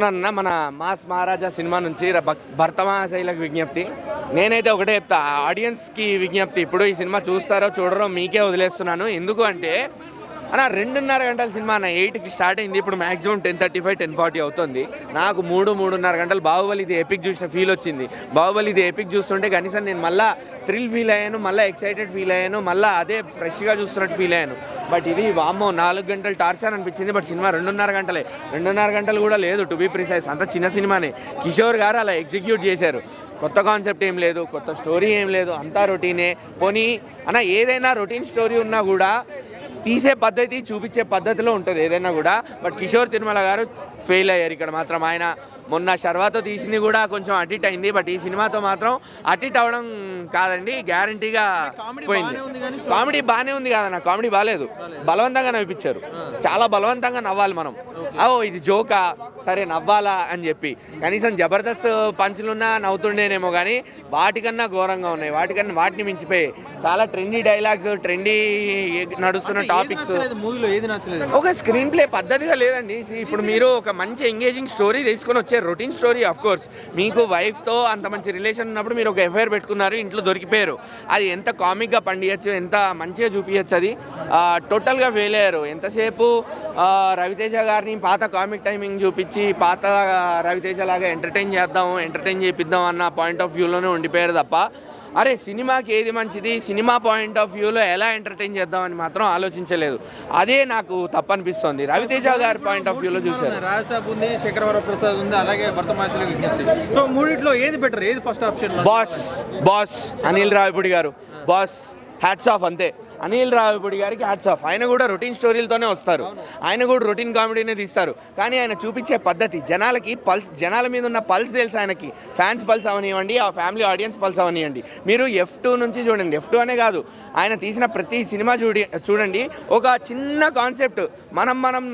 అన్న మన మాస్ మహారాజా సినిమా నుంచి భర్తమాశైలకు విజ్ఞప్తి. నేనైతే ఒకటే చెప్తా, ఆడియన్స్కి విజ్ఞప్తి. ఇప్పుడు ఈ సినిమా చూస్తారో చూడరో మీకే వదిలేస్తున్నాను. ఎందుకు అంటే అన్న 2.5 గంటల సినిమా అన్న 8కి స్టార్ట్ అయింది. ఇప్పుడు మ్యాక్సిమం 10:35 10:40 అవుతుంది. నాకు 3.5 గంటలు బాహుబలి ఇది ఎపిక్ చూసిన ఫీల్ వచ్చింది. బాహుబలి ఇది ఎపిక్ చూస్తుంటే కనీసం నేను మళ్ళీ థ్రిల్ ఫీల్ అయ్యాను, మళ్ళీ ఎక్సైటెడ్ ఫీల్ అయ్యాను, మళ్ళీ అదే ఫ్రెష్గా చూస్తున్నట్టు ఫీల్ అయ్యాను. బట్ ఇది వామ్మో 4 గంటలు టార్చర్ అనిపించింది. బట్ సినిమా 2.5 గంటలే. 2.5 గంటలు కూడా లేదు టు బీ ప్రిసైజ్. అంత చిన్న సినిమానే. కిషోర్ గారు అలా ఎగ్జిక్యూట్ చేశారు. కొత్త కాన్సెప్ట్ ఏం లేదు, కొత్త స్టోరీ ఏం లేదు, అంతా రొటీనే. పోనీ అన్న ఏదైనా రొటీన్ స్టోరీ ఉన్నా కూడా తీసే పద్ధతి, చూపించే పద్ధతిలో ఉంటుంది ఏదైనా కూడా. బట్ కిషోర్ తిరుమల గారు ఫెయిల్ అయ్యారు ఇక్కడ మాత్రం. ఆయన మొన్న శర్వాతో తీసింది కూడా కొంచెం అటిట్ అయింది. బట్ ఈ సినిమాతో మాత్రం అటిట్ అవ్వడం కాదండి, గ్యారంటీగా పోయింది. కామెడీ బాగానే ఉంది కాదన్న, కామెడీ బాగాలేదు, బలవంతంగా నవ్విపించారు. చాలా బలవంతంగా నవ్వాలి మనం. ఇది జోకా, సరే నవ్వాలా అని చెప్పి. కనీసం జబర్దస్త్ పంచులున్నా నవ్వుతుండేనేమో, కానీ వాటికన్నా ఘోరంగా ఉన్నాయి. వాటిని మించిపోయి చాలా ట్రెండీ డైలాగ్స్, ట్రెండీ నడుస్తున్న టాపిక్స్. ఒక స్క్రీన్ ప్లే పద్ధతిగా లేదండి. ఇప్పుడు మీరు ఒక మంచి ఎంగేజింగ్ స్టోరీ తీసుకొని వచ్చారు, రొటీన్ స్టోరీ. ఆఫ్ కోర్స్ మీకు వైఫ్తో అంత మంచి రిలేషన్ ఉన్నప్పుడు మీరు ఒక ఎఫ్ఐఆర్ పెట్టుకున్నారు, ఇంట్లో దొరికిపోయారు. అది ఎంత కామిక్గా పండియచ్చు, ఎంత మంచిగా చూపించచ్చు, అది టోటల్గా ఫెయిల్ అయ్యారు. ఎంతసేపు రవితేజ గారిని పాత కామిక్ టైమింగ్ చూపించి పాత రవితేజ లాగా ఎంటర్టైన్ చేపిద్దాం అన్న పాయింట్ ఆఫ్ వ్యూలోనే ఉండిపోయారు తప్ప, అరే సినిమాకి ఏది మంచిది, సినిమా పాయింట్ ఆఫ్ వ్యూలో ఎలా ఎంటర్టైన్ చేద్దామని మాత్రం ఆలోచించలేదు. అదే నాకు తప్పనిపిస్తుంది. రవితేజ గారి పాయింట్ ఆఫ్ వ్యూలో చూశారు. రాజసాబ్ ఉంది, శేఖర్ వరప్రసాద్ ఉంది, అలాగే భర్తమాశైలకు విజ్ఞప్తి. సో మూడిట్లో ఏది బెటర్, ఏది first option? Boss Anil Ravipudi గారు. బాస్ హ్యాట్స్ ఆఫ్, అంతే. అనిల్ రావిపూడి గారికి హ్యాట్స్ ఆఫ్. ఆయన కూడా రొటీన్ స్టోరీలతోనే వస్తారు, ఆయన కూడా రొటీన్ కామెడీనే తీస్తారు. కానీ ఆయన చూపించే పద్ధతి, జనాలకి పల్స్, జనాల మీద ఉన్న పల్స్ తెలుసు ఆయనకి. ఫ్యాన్స్ పల్స్ అవనివ్వండి, ఆ ఫ్యామిలీ ఆడియన్స్ పల్స్ అవనివ్వండి. మీరు F2 నుంచి చూడండి. F2 అనే కాదు, ఆయన తీసిన ప్రతి సినిమా చూడండి. ఒక చిన్న కాన్సెప్ట్, మనం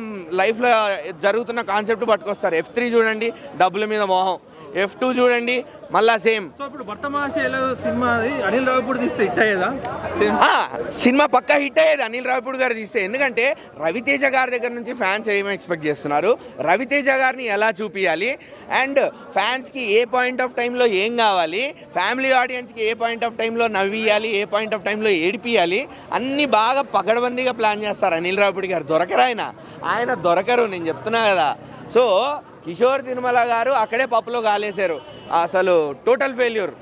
లైఫ్లో జరుగుతున్న కాన్సెప్ట్ పట్టుకొస్తారు. F3 చూడండి, డబ్బుల మీద మోహం. F2 చూడండి, మళ్ళా సేమ్. సో ఇప్పుడు భర్తమాశైలు సినిమా అనిల్ రావిపూడి తీస్తే హిట్ అయ్యేదా? సినిమా పక్కా హిట్ అయ్యేది అనిల్ రావిపూడి గారు తీస్తే. ఎందుకంటే రవితేజ గారి దగ్గర నుంచి ఫ్యాన్స్ ఏమో ఎక్స్పెక్ట్ చేస్తున్నారు, రవితేజ గారిని ఎలా చూపించాలి, అండ్ ఫ్యాన్స్కి ఏ పాయింట్ ఆఫ్ టైంలో ఏం కావాలి, ఫ్యామిలీ ఆడియన్స్కి ఏ పాయింట్ ఆఫ్ టైంలో నవ్వియాలి, ఏ పాయింట్ ఆఫ్ టైంలో ఏడిపియాలి, అన్నీ బాగా పగడబందీగా ప్లాన్ చేస్తారు అనిల్ రావిపూడి గారు. దొరకరు ఆయన దొరకరు, నేను చెప్తున్నా కదా. సో కిషోర్ తిరుమల గారు అక్కడే పప్పులో గాలేశారు. అసలు టోటల్ ఫెయిల్యూర్.